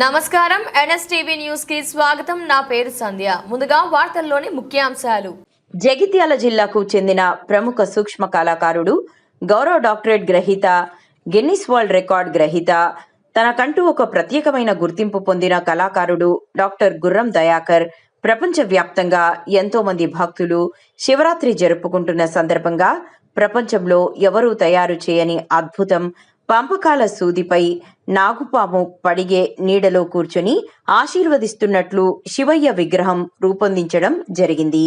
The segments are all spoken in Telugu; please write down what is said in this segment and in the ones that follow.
నమస్కారం ఎన్ఎస్టీవీ న్యూస్ కి స్వాగతం. నా పేరు సంధ్య. ముందుగా వార్తల్లోని ముఖ్యాంశాలు. జగిత్యాల జిల్లాకు చెందిన ప్రముఖ సూక్ష్మ కళాకారుడు, గౌరవ డాక్టరేట్ గ్రహీత, గిన్నిస్ వరల్డ్ రికార్డ్ గ్రహీత, తనకంటూ ఒక ప్రత్యేకమైన గుర్తింపు పొందిన కళాకారుడు డాక్టర్ గుర్రం దయాకర్ ప్రపంచవ్యాప్తంగా ఎంతో మంది భక్తులు శివరాత్రి జరుపుకుంటున్న సందర్భంగా ప్రపంచంలో ఎవరూ తయారు చేయని అద్భుతం పంపకాల సూదిపై నాగుపాము పడిగే నీడలో కూర్చొని ఆశీర్వదిస్తున్నట్లు శివయ్య విగ్రహం రూపొందించడం జరిగింది.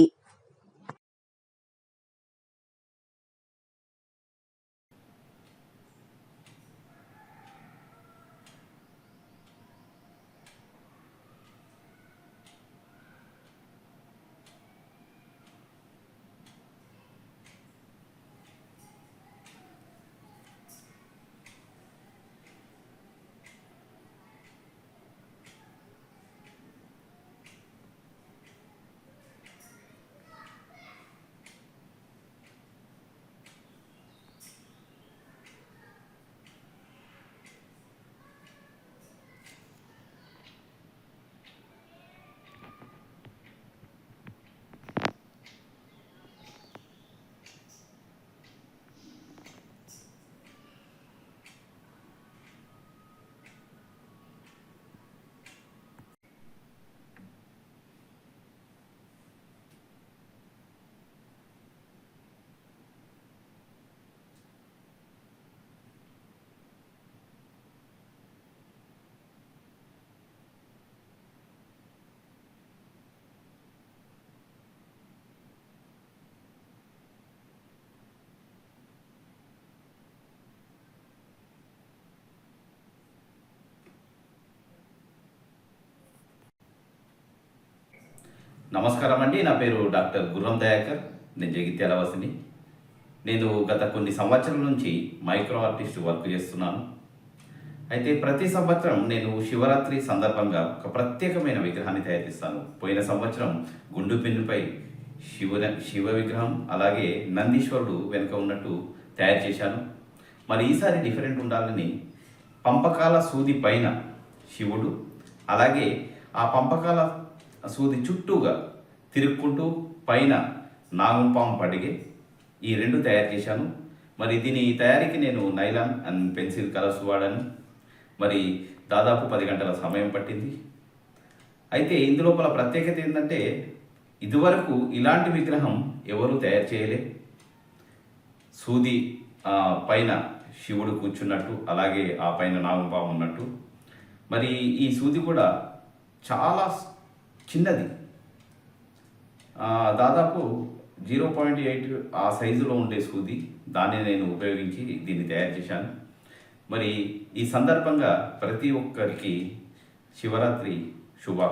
నమస్కారం అండి. నా పేరు డాక్టర్ గుర్రం దయాకర్. నేను జగిత్యాల వాసిని. నేను గత కొన్ని సంవత్సరాల నుంచి మైక్రో ఆర్టిస్ట్ వర్క్ చేస్తున్నాను. అయితే ప్రతి సంవత్సరం నేను శివరాత్రి సందర్భంగా ఒక ప్రత్యేకమైన విగ్రహాన్ని తయారు చేస్తాను. పోయిన సంవత్సరం గుండు పిన్నుపై శివ విగ్రహం, అలాగే నందీశ్వరుడు వెనుక ఉన్నట్టు తయారు చేశాను. మరి ఈసారి డిఫరెంట్ ఉండాలని పంపకాల సూది పైన శివుడు, అలాగే ఆ పంపకాల సూది చుట్టూగా తిరుక్కుంటూ పైన నాగుపాము పడిగే, ఈ రెండు తయారు చేశాను. మరి దీని తయారీకి నేను నైలాన్ అండ్ పెన్సిల్ కలర్స్ వాడాను. మరి దాదాపు 10 గంటల సమయం పట్టింది. అయితే ఇందులోపల ప్రత్యేకత ఏంటంటే, ఇదివరకు ఇలాంటి విగ్రహం ఎవరూ తయారు చేయలే. సూది పైన శివుడు కూర్చున్నట్టు, అలాగే ఆ పైన నాగుపాము ఉన్నట్టు. మరి ఈ సూది కూడా చాలా చిన్నది, దాదాపు 0.8 ఆ సైజులో ఉండే సూది. దాన్ని నేను ఉపయోగించి దీన్ని తయారు చేశాను. మరి ఈ సందర్భంగా ప్రతి ఒక్కరికి శివరాత్రి శుభాకాంక్షలు.